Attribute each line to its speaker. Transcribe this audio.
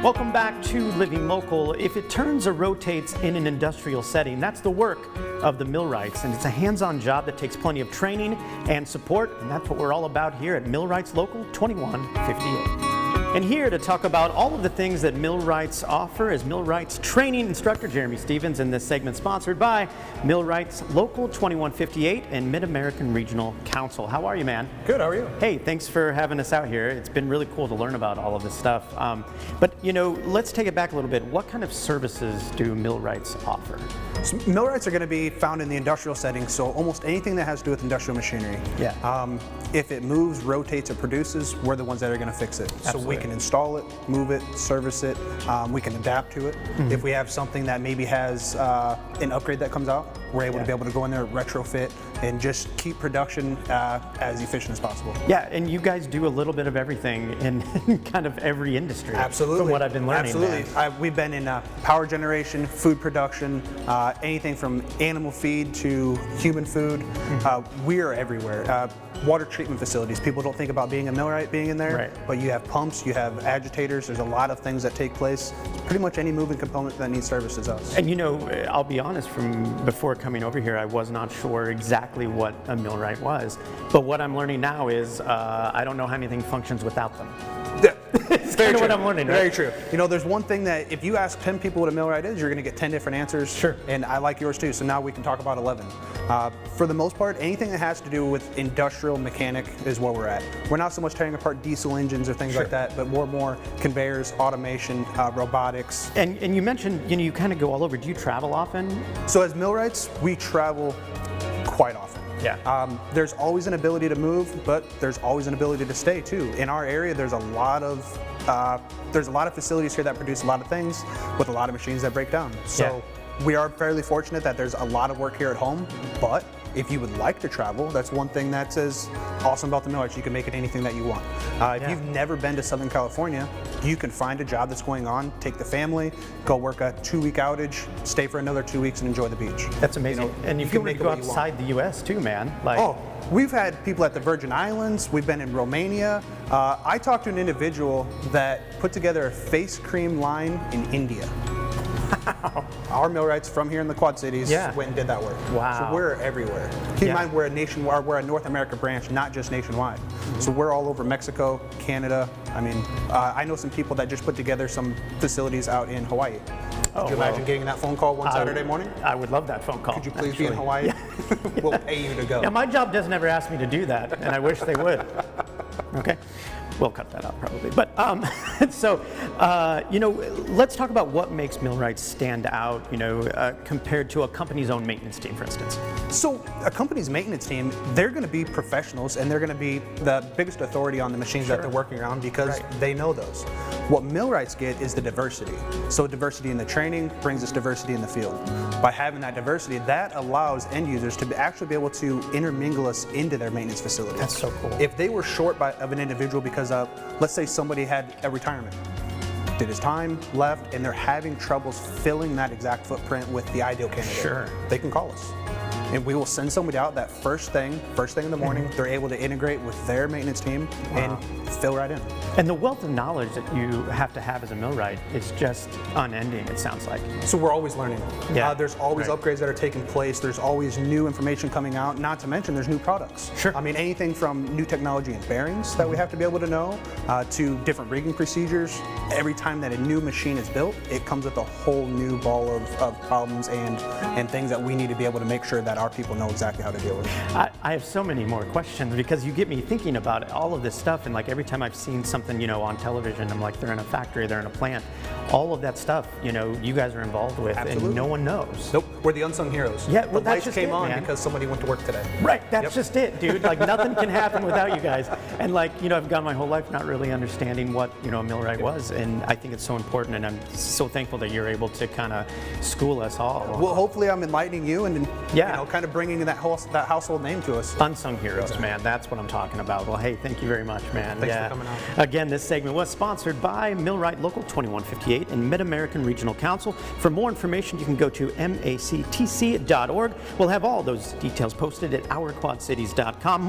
Speaker 1: Welcome back to Living Local. If it turns or rotates in an industrial setting, that's the work of the Millwrights, and it's a hands-on job that takes plenty of training and support, and that's what we're all about here at Millwright Local 2158. And here to talk about all of the things that Millwrights offer is Millwrights training instructor Jerame Stevens, and this segment sponsored by Millwrights Local 2158 and Mid-American Regional Council. How are you, man?
Speaker 2: Good, how are you?
Speaker 1: Hey, thanks for having us out here. It's been really cool to learn about all of this stuff. But you know, let's take it back a little bit. What kind of services do Millwrights offer?
Speaker 2: So Millwrights are going to be found in the industrial setting, so almost anything that has to do with industrial machinery.
Speaker 1: Yeah.
Speaker 2: If it moves, rotates, or produces, we're the ones that are going to fix it.
Speaker 1: Absolutely.
Speaker 2: So we can install it, move it, service it, we can adapt to it. Mm-hmm. If we have something that maybe has an upgrade that comes out, we're able to be able to go in there, retrofit, and just keep production as efficient as possible.
Speaker 1: Yeah, and you guys do a little bit of everything in kind of every industry.
Speaker 2: Absolutely.
Speaker 1: From what I've been learning.
Speaker 2: Absolutely. We've been in power generation, food production, anything from animal feed to human food. Mm-hmm. We are everywhere. Water treatment facilities. People don't think about being a millwright being in there,
Speaker 1: right.
Speaker 2: But you have pumps, you have agitators, there's a lot of things that take place. Pretty much any moving component that needs service is us.
Speaker 1: And you know, I'll be honest, from before coming over here, I was not sure exactly what a millwright was. But what I'm learning now is I don't know how anything functions without them. It's kind of what I'm learning, right?
Speaker 2: Very true. You know, there's one thing that if you ask 10 people what a millwright is, you're going to get 10 different answers.
Speaker 1: Sure.
Speaker 2: And I like yours too, so now we can talk about 11. For the most part, anything that has to do with industrial mechanic is where we're at. We're not so much tearing apart diesel engines or things like that, but more conveyors, automation, robotics.
Speaker 1: And you mentioned, you know, you kind of go all over. Do you travel often?
Speaker 2: So as millwrights, we travel quite often.
Speaker 1: Yeah.
Speaker 2: There's always an ability to move, but there's always an ability to stay too. In our area, there's a lot of facilities here that produce a lot of things with a lot of machines that break down. So we are fairly fortunate that there's a lot of work here at home, but if you would like to travel, that's one thing that's as awesome about the Millwrights. You can make it anything that you want. If you've never been to Southern California, you can find a job that's going on, take the family, go work a 2-week outage, stay for another 2 weeks and enjoy the beach.
Speaker 1: That's amazing.
Speaker 2: You know,
Speaker 1: and you can go outside the U.S. too, man. Like,
Speaker 2: oh, we've had people at the Virgin Islands, we've been in Romania. I talked to an individual that put together a face cream line in India. Our millwrights from here in the Quad Cities went and did that work.
Speaker 1: Wow.
Speaker 2: So we're everywhere. Keep in mind, we're a North America branch, not just nationwide. Mm-hmm. So we're all over Mexico, Canada. I mean, I know some people that just put together some facilities out in Hawaii. Could you imagine getting that phone call one Saturday morning?
Speaker 1: I would love that phone call.
Speaker 2: Could you please be in Hawaii? Yeah. We'll pay you to go.
Speaker 1: Yeah, my job doesn't ever ask me to do that, and I wish they would. Okay. We'll cut that out probably. But you know, let's talk about what makes millwrights stand out, you know, compared to a company's own maintenance team, for instance.
Speaker 2: So a company's maintenance team, they're going to be professionals and they're going to be the biggest authority on the machines that they're working around because they know those. What millwrights get is the diversity. So diversity in the training brings us diversity in the field. By having that diversity, that allows end users to actually be able to intermingle us into their maintenance facility.
Speaker 1: That's so cool.
Speaker 2: If they were short of an individual because of, let's say somebody had a retirement, did his time, left, and they're having troubles filling that exact footprint with the ideal candidate, they can call us. And we will send somebody out that first thing in the morning. They're able to integrate with their maintenance team and fill right in.
Speaker 1: And the wealth of knowledge that you have to have as a millwright is just unending, it sounds like.
Speaker 2: So we're always learning.
Speaker 1: Yeah.
Speaker 2: There's always upgrades that are taking place. There's always new information coming out, not to mention there's new products.
Speaker 1: Sure.
Speaker 2: I mean, anything from new technology in bearings that we have to be able to know, to different rigging procedures. Every time that a new machine is built, it comes with a whole new ball of problems and things that we need to be able to make sure that our people know exactly how to deal with it.
Speaker 1: I have so many more questions because you get me thinking about all of this stuff, and like every time I've seen something, you know, on television, I'm like, they're in a factory, they're in a plant. All of that stuff, you know, you guys are involved with, and no one knows.
Speaker 2: Nope, we're the unsung heroes.
Speaker 1: Yeah, well,
Speaker 2: the lights came on because somebody went to work today.
Speaker 1: Right, that's just it, dude. Like nothing can happen without you guys. And like, you know, I've gone my whole life not really understanding what, you know, a millwright was, and I think it's so important, and I'm so thankful that you're able to kind of school us all.
Speaker 2: Well, hopefully I'm enlightening you and you know, kind of bringing that household name to us.
Speaker 1: Unsung heroes, man. That's what I'm talking about. Well, hey, thank you very much, man.
Speaker 2: Thanks for coming out.
Speaker 1: Again, this segment was sponsored by Millwright Local 2158 and Mid-American Regional Council. For more information, you can go to mactc.org. We'll have all those details posted at ourquadcities.com.